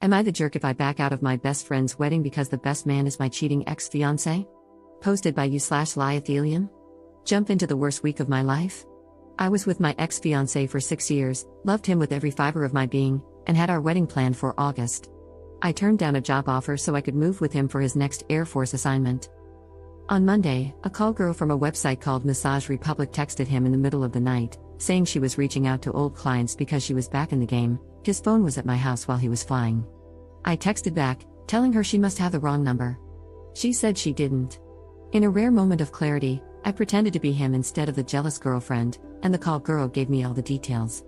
Am I the jerk if I back out of my best friend's wedding because the best man is my cheating ex-fiancé? Posted by you/Liathelium. Jump into the worst week of my life? I was with my ex-fiancé for 6 years, loved him with every fiber of my being, and had our wedding planned for August. I turned down a job offer so I could move with him for his next Air Force assignment. On Monday, a call girl from a website called Massage Republic texted him in the middle of the night, saying she was reaching out to old clients because she was back in the game. His phone was at my house while he was flying. I texted back, telling her she must have the wrong number. She said she didn't. In a rare moment of clarity, I pretended to be him instead of the jealous girlfriend, and the call girl gave me all the details.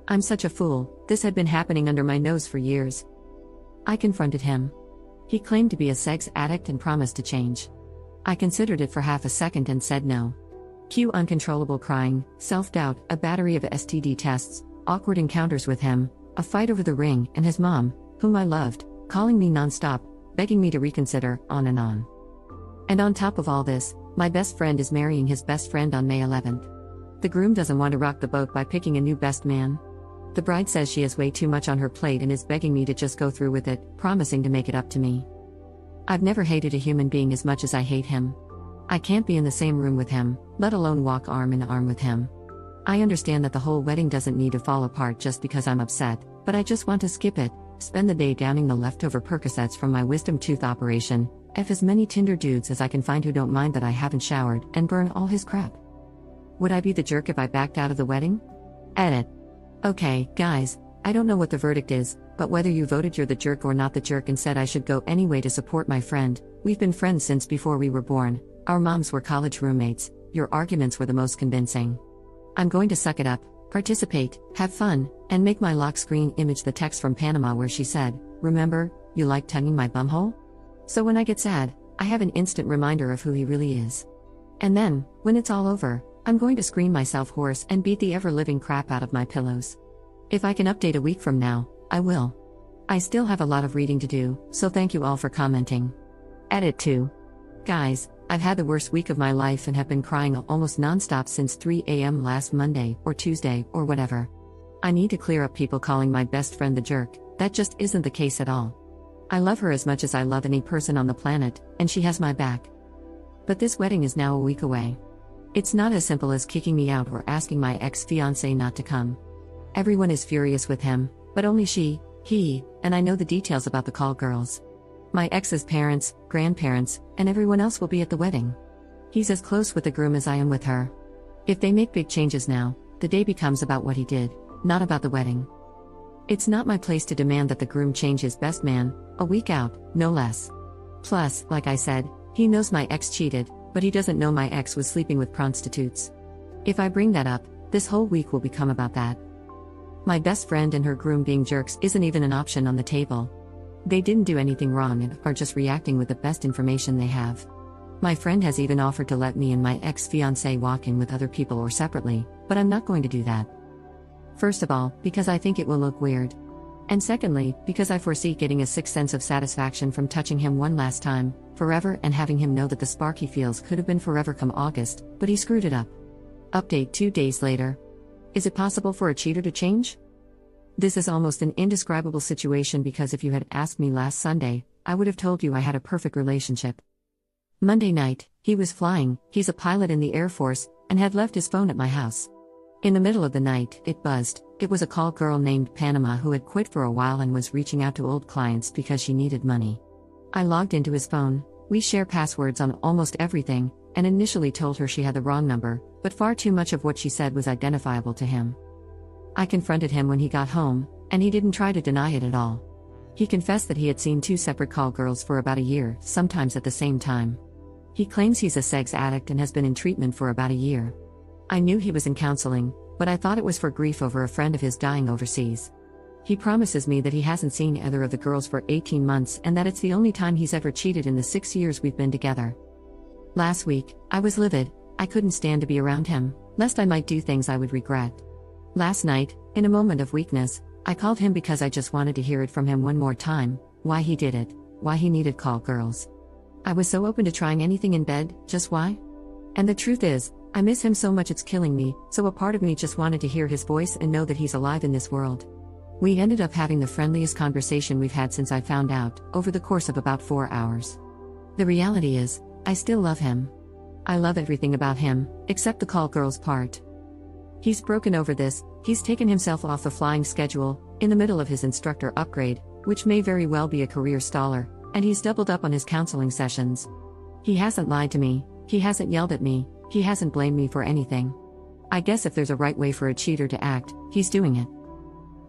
I'm such a fool, this had been happening under my nose for years. I confronted him. He claimed to be a sex addict and promised to change. I considered it for half a second and said no. Cue uncontrollable crying, self-doubt, a battery of STD tests, awkward encounters with him, a fight over the ring, and his mom, whom I loved, calling me non-stop, begging me to reconsider, on and on. And on top of all this, my best friend is marrying his best friend on May 11th. The groom doesn't want to rock the boat by picking a new best man. The bride says she has way too much on her plate and is begging me to just go through with it, promising to make it up to me. I've never hated a human being as much as I hate him. I can't be in the same room with him, let alone walk arm in arm with him. I understand that the whole wedding doesn't need to fall apart just because I'm upset, but I just want to skip it, spend the day downing the leftover Percocets from my wisdom tooth operation, F as many Tinder dudes as I can find who don't mind that I haven't showered, and burn all his crap. Would I be the jerk if I backed out of the wedding? Edit. Okay, guys, I don't know what the verdict is, but whether you voted you're the jerk or not the jerk and said I should go anyway to support my friend, we've been friends since before we were born, our moms were college roommates, your arguments were the most convincing. I'm going to suck it up, participate, have fun, and make my lock screen image the text from Panama where she said, "Remember, you like tonguing my bumhole?" So when I get sad, I have an instant reminder of who he really is. And then, when it's all over, I'm going to scream myself hoarse and beat the ever-living crap out of my pillows. If I can update a week from now, I will. I still have a lot of reading to do, so thank you all for commenting. Edit 2. Guys, I've had the worst week of my life and have been crying almost non-stop since 3 a.m. last Monday, or Tuesday, or whatever. I need to clear up people calling my best friend the jerk, that just isn't the case at all. I love her as much as I love any person on the planet, and she has my back. But this wedding is now a week away. It's not as simple as kicking me out or asking my ex-fiancé not to come. Everyone is furious with him, but only she, he, and I know the details about the call girls. My ex's parents, grandparents, and everyone else will be at the wedding. He's as close with the groom as I am with her. If they make big changes now, the day becomes about what he did, not about the wedding. It's not my place to demand that the groom change his best man, a week out, no less. Plus, like I said, he knows my ex cheated, but he doesn't know my ex was sleeping with prostitutes. If I bring that up, this whole week will become about that. My best friend and her groom being jerks isn't even an option on the table. They didn't do anything wrong and are just reacting with the best information they have. My friend has even offered to let me and my ex-fiancé walk in with other people or separately, but I'm not going to do that. First of all, because I think it will look weird. And secondly, because I foresee getting a sick sense of satisfaction from touching him one last time, forever, and having him know that the spark he feels could have been forever come August, but he screwed it up. Update 2 days later. Is it possible for a cheater to change? This is almost an indescribable situation because if you had asked me last Sunday, I would have told you I had a perfect relationship. Monday night, he was flying, he's a pilot in the Air Force, and had left his phone at my house. In the middle of the night, it buzzed. It was a call girl named Panama who had quit for a while and was reaching out to old clients because she needed money. I logged into his phone, we share passwords on almost everything, and initially told her she had the wrong number, but far too much of what she said was identifiable to him. I confronted him when he got home, and he didn't try to deny it at all. He confessed that he had seen 2 separate call girls for about a year, sometimes at the same time. He claims he's a sex addict and has been in treatment for about a year. I knew he was in counseling, but I thought it was for grief over a friend of his dying overseas. He promises me that he hasn't seen either of the girls for 18 months and that it's the only time he's ever cheated in the 6 years we've been together. Last week, I was livid. I couldn't stand to be around him, lest I might do things I would regret. Last night, in a moment of weakness, I called him because I just wanted to hear it from him one more time, why he did it, why he needed call girls. I was so open to trying anything in bed, just why? And the truth is, I miss him so much it's killing me, so a part of me just wanted to hear his voice and know that he's alive in this world. We ended up having the friendliest conversation we've had since I found out, over the course of about 4 hours. The reality is, I still love him. I love everything about him, except the call girls part. He's broken over this, he's taken himself off the flying schedule, in the middle of his instructor upgrade, which may very well be a career staller, and he's doubled up on his counseling sessions. He hasn't lied to me, he hasn't yelled at me, he hasn't blamed me for anything. I guess if there's a right way for a cheater to act, he's doing it.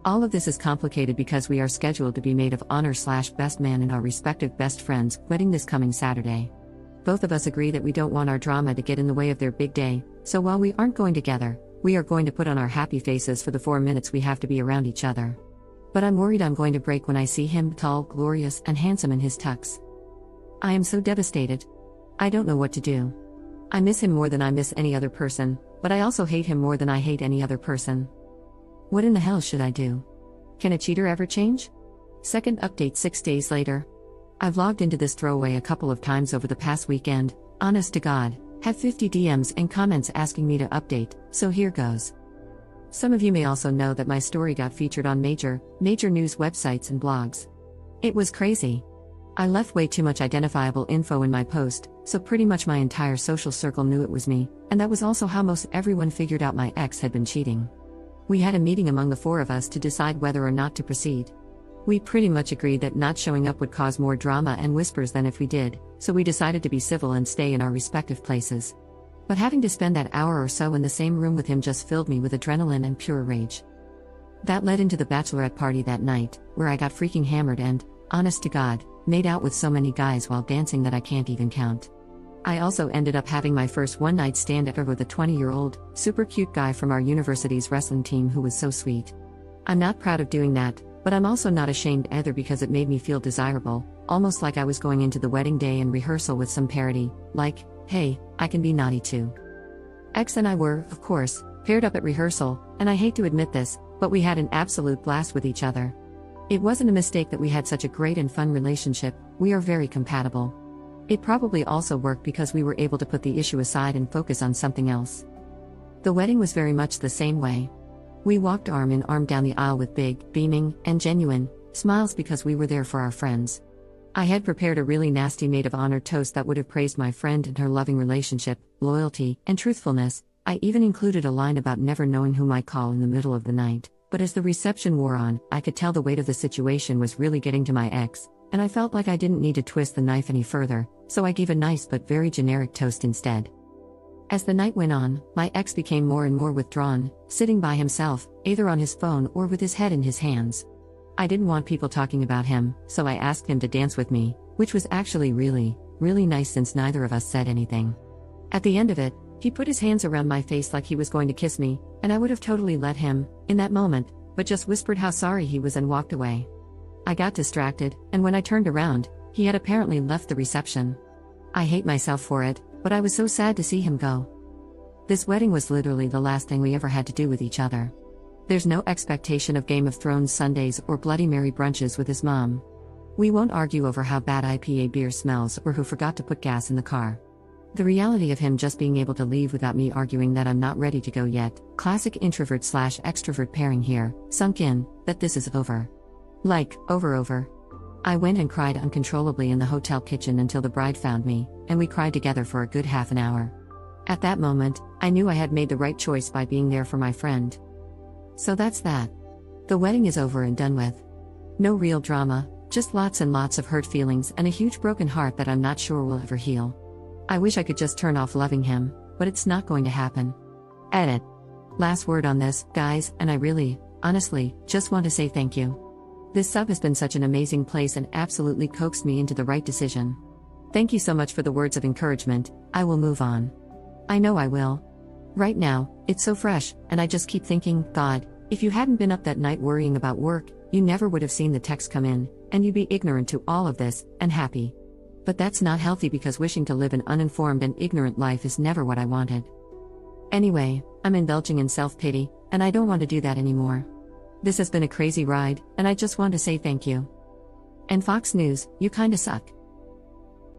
All of this is complicated because we are scheduled to be maid of honor/best man in our respective best friends' wedding this coming Saturday. Both of us agree that we don't want our drama to get in the way of their big day, so while we aren't going together, we are going to put on our happy faces for the 4 minutes we have to be around each other. But I'm worried I'm going to break when I see him tall, glorious, and handsome in his tux. I am so devastated. I don't know what to do. I miss him more than I miss any other person, but I also hate him more than I hate any other person. What in the hell should I do? Can a cheater ever change? Second update 6 days later. I've logged into this throwaway a couple of times over the past weekend, honest to God, had 50 DMs and comments asking me to update, so here goes. Some of you may also know that my story got featured on major news websites and blogs. It was crazy. I left way too much identifiable info in my post, so pretty much my entire social circle knew it was me, and that was also how most everyone figured out my ex had been cheating. We had a meeting among the 4 of us to decide whether or not to proceed. We pretty much agreed that not showing up would cause more drama and whispers than if we did, so we decided to be civil and stay in our respective places. But having to spend that hour or so in the same room with him just filled me with adrenaline and pure rage. That led into the bachelorette party that night, where I got freaking hammered and, honest to God, made out with so many guys while dancing that I can't even count. I also ended up having my first one-night stand ever with a 20-year-old, super cute guy from our university's wrestling team who was so sweet. I'm not proud of doing that, but I'm also not ashamed either because it made me feel desirable, almost like I was going into the wedding day and rehearsal with some parody, like, hey, I can be naughty too. X and I were, of course, paired up at rehearsal, and I hate to admit this, but we had an absolute blast with each other. It wasn't a mistake that we had such a great and fun relationship, we are very compatible. It probably also worked because we were able to put the issue aside and focus on something else. The wedding was very much the same way. We walked arm in arm down the aisle with big, beaming, and genuine smiles because we were there for our friends. I had prepared a really nasty maid of honor toast that would have praised my friend and her loving relationship, loyalty, and truthfulness. I even included a line about never knowing who might call in the middle of the night, but as the reception wore on, I could tell the weight of the situation was really getting to my ex, and I felt like I didn't need to twist the knife any further, so I gave a nice but very generic toast instead. As the night went on, my ex became more and more withdrawn, sitting by himself, either on his phone or with his head in his hands. I didn't want people talking about him, so I asked him to dance with me, which was actually really nice since neither of us said anything. At the end of it, he put his hands around my face like he was going to kiss me, and I would have totally let him, in that moment, but just whispered how sorry he was and walked away. I got distracted, and when I turned around, he had apparently left the reception. I hate myself for it, but I was so sad to see him go. This wedding was literally the last thing we ever had to do with each other. There's no expectation of Game of Thrones Sundays or Bloody Mary brunches with his mom. We won't argue over how bad IPA beer smells or who forgot to put gas in the car. The reality of him just being able to leave without me arguing that I'm not ready to go yet, classic introvert/extrovert pairing here, sunk in, that this is over. Like, over. I went and cried uncontrollably in the hotel kitchen until the bride found me, and we cried together for a good half an hour. At that moment, I knew I had made the right choice by being there for my friend. So that's that. The wedding is over and done with. No real drama, just lots and lots of hurt feelings and a huge broken heart that I'm not sure will ever heal. I wish I could just turn off loving him, but it's not going to happen. Edit. Last word on this, guys, and I really, honestly, just want to say thank you. This sub has been such an amazing place and absolutely coaxed me into the right decision. Thank you so much for the words of encouragement. I will move on. I know I will. Right now, it's so fresh, and I just keep thinking, God, if you hadn't been up that night worrying about work, you never would have seen the text come in, and you'd be ignorant to all of this, and happy. But that's not healthy because wishing to live an uninformed and ignorant life is never what I wanted. Anyway, I'm indulging in self-pity, and I don't want to do that anymore. This has been a crazy ride, and I just want to say thank you. And Fox News, you kinda suck.